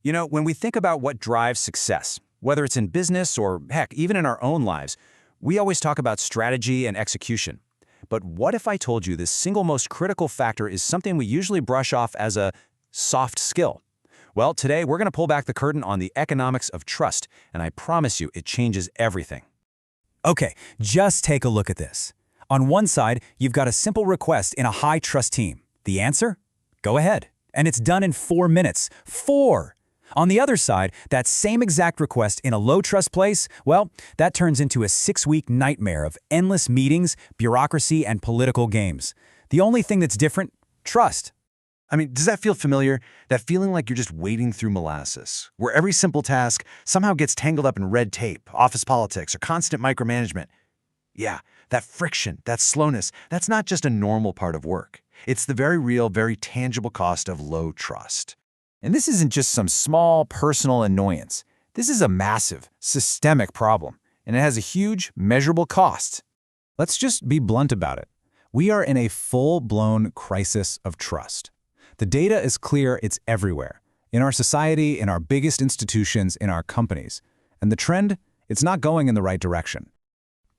When we think about what drives success, whether it's in business or, heck, even in our own lives, we always talk about strategy and execution. But what if I told you the single most critical factor is something we usually brush off as a soft skill? Well, today we're going to pull back the curtain on the economics of trust, and I promise you it changes everything. Okay, just take a look at this. On one side, you've got a simple request in a high-trust team. The answer? Go ahead. And it's done in 4 minutes. 4! On the other side, that same exact request in a low-trust place, well, that turns into a 6-week nightmare of endless meetings, bureaucracy, and political games. The only thing that's different? Trust. I mean, does that feel familiar? That feeling like you're just wading through molasses, where every simple task somehow gets tangled up in red tape, office politics, or constant micromanagement. Yeah, that friction, that slowness, that's not just a normal part of work. It's the very real, very tangible cost of low trust. And this isn't just some small personal annoyance. This is a massive, systemic problem, and it has a huge, measurable cost. Let's just be blunt about it. We are in a full-blown crisis of trust. The data is clear, it's everywhere. In our society, in our biggest institutions, in our companies. And the trend? It's not going in the right direction.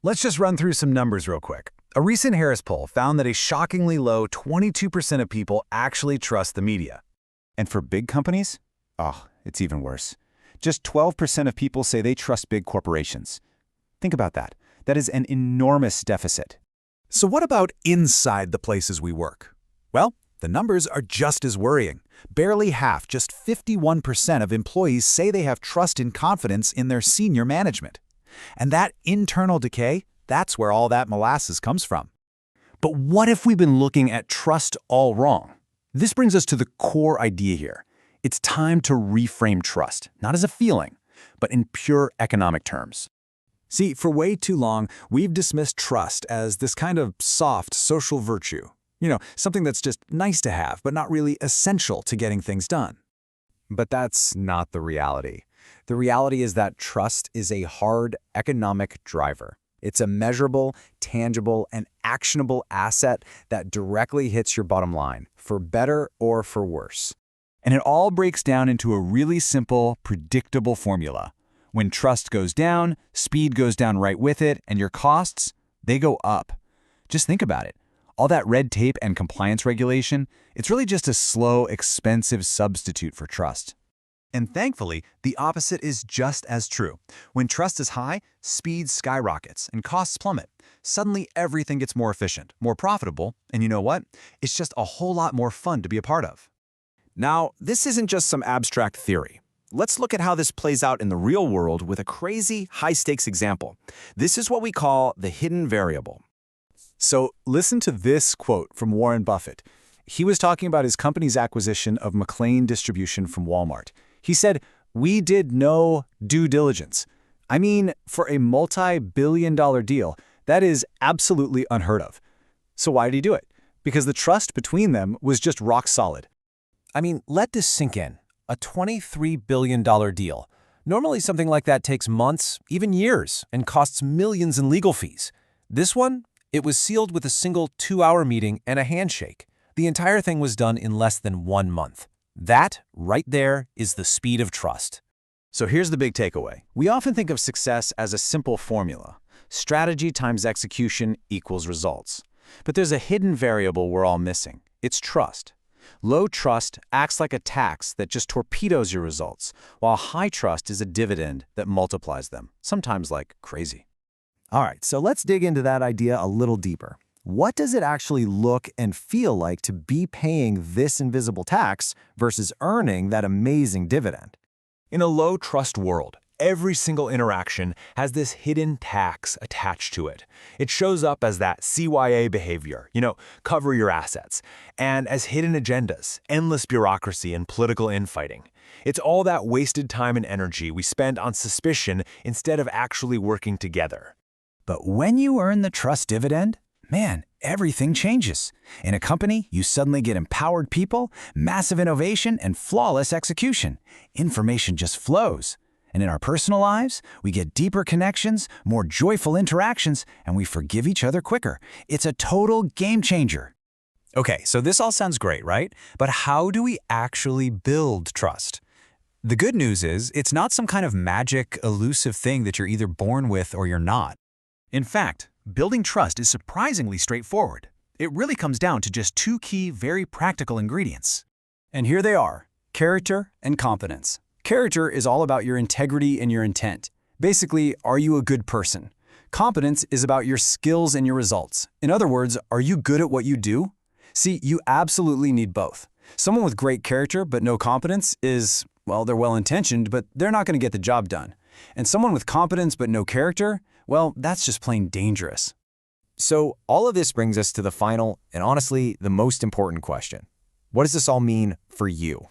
Let's just run through some numbers real quick. A recent Harris poll found that a shockingly low 22% of people actually trust the media. And for big companies? Oh, it's even worse. Just 12% of people say they trust big corporations. Think about that. That is an enormous deficit. So what about inside the places we work? Well, the numbers are just as worrying. Barely half, just 51% of employees say they have trust and confidence in their senior management. And that internal decay, that's where all that molasses comes from. But what if we've been looking at trust all wrong? This brings us to the core idea here. It's time to reframe trust, not as a feeling, but in pure economic terms. See, for way too long, we've dismissed trust as this kind of soft social virtue. Something that's just nice to have, but not really essential to getting things done. But that's not the reality. The reality is that trust is a hard economic driver. It's a measurable, tangible, and actionable asset that directly hits your bottom line, for better or for worse. And it all breaks down into a really simple, predictable formula. When trust goes down, speed goes down right with it, and your costs, they go up. Just think about it. All that red tape and compliance regulation, it's really just a slow, expensive substitute for trust. And thankfully, the opposite is just as true. When trust is high, speed skyrockets and costs plummet. Suddenly, everything gets more efficient, more profitable, and you know what? It's just a whole lot more fun to be a part of. Now, this isn't just some abstract theory. Let's look at how this plays out in the real world with a crazy, high-stakes example. This is what we call the hidden variable. So listen to this quote from Warren Buffett. He was talking about his company's acquisition of McLean Distribution from Walmart. He said, "We did no due diligence." I mean, for a multi-billion-dollar deal, that is absolutely unheard of. So why did he do it? Because the trust between them was just rock solid. I mean, let this sink in. A $23 billion deal. Normally something like that takes months, even years, and costs millions in legal fees. This one? It was sealed with a single 2-hour meeting and a handshake. The entire thing was done in less than 1 month. That, right there, is the speed of trust. So here's the big takeaway. We often think of success as a simple formula. Strategy times execution equals results. But there's a hidden variable we're all missing. It's trust. Low trust acts like a tax that just torpedoes your results, while high trust is a dividend that multiplies them, sometimes like crazy. All right, so let's dig into that idea a little deeper. What does it actually look and feel like to be paying this invisible tax versus earning that amazing dividend? In a low-trust world, every single interaction has this hidden tax attached to it. It shows up as that CYA behavior, cover your assets, and as hidden agendas, endless bureaucracy, and political infighting. It's all that wasted time and energy we spend on suspicion instead of actually working together. But when you earn the trust dividend, man, everything changes. In a company, you suddenly get empowered people, massive innovation, and flawless execution. Information just flows. And in our personal lives, we get deeper connections, more joyful interactions, and we forgive each other quicker. It's a total game changer. Okay, so this all sounds great, right? But how do we actually build trust? The good news is, it's not some kind of magic, elusive thing that you're either born with or you're not. In fact, building trust is surprisingly straightforward. It really comes down to just two key, very practical ingredients. And here they are: character and competence. Character is all about your integrity and your intent. Basically, are you a good person? Competence is about your skills and your results. In other words, are you good at what you do? See, you absolutely need both. Someone with great character but no competence is, well, they're well-intentioned, but they're not going to get the job done. And someone with competence but no character, well, that's just plain dangerous. So all of this brings us to the final and honestly the most important question. What does this all mean for you?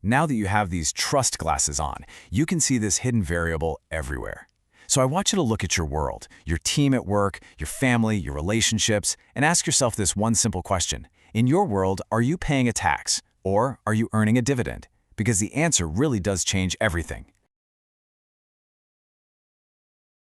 Now that you have these trust glasses on, you can see this hidden variable everywhere. So I want you to look at your world, your team at work, your family, your relationships, and ask yourself this one simple question. In your world, are you paying a tax or are you earning a dividend? Because the answer really does change everything.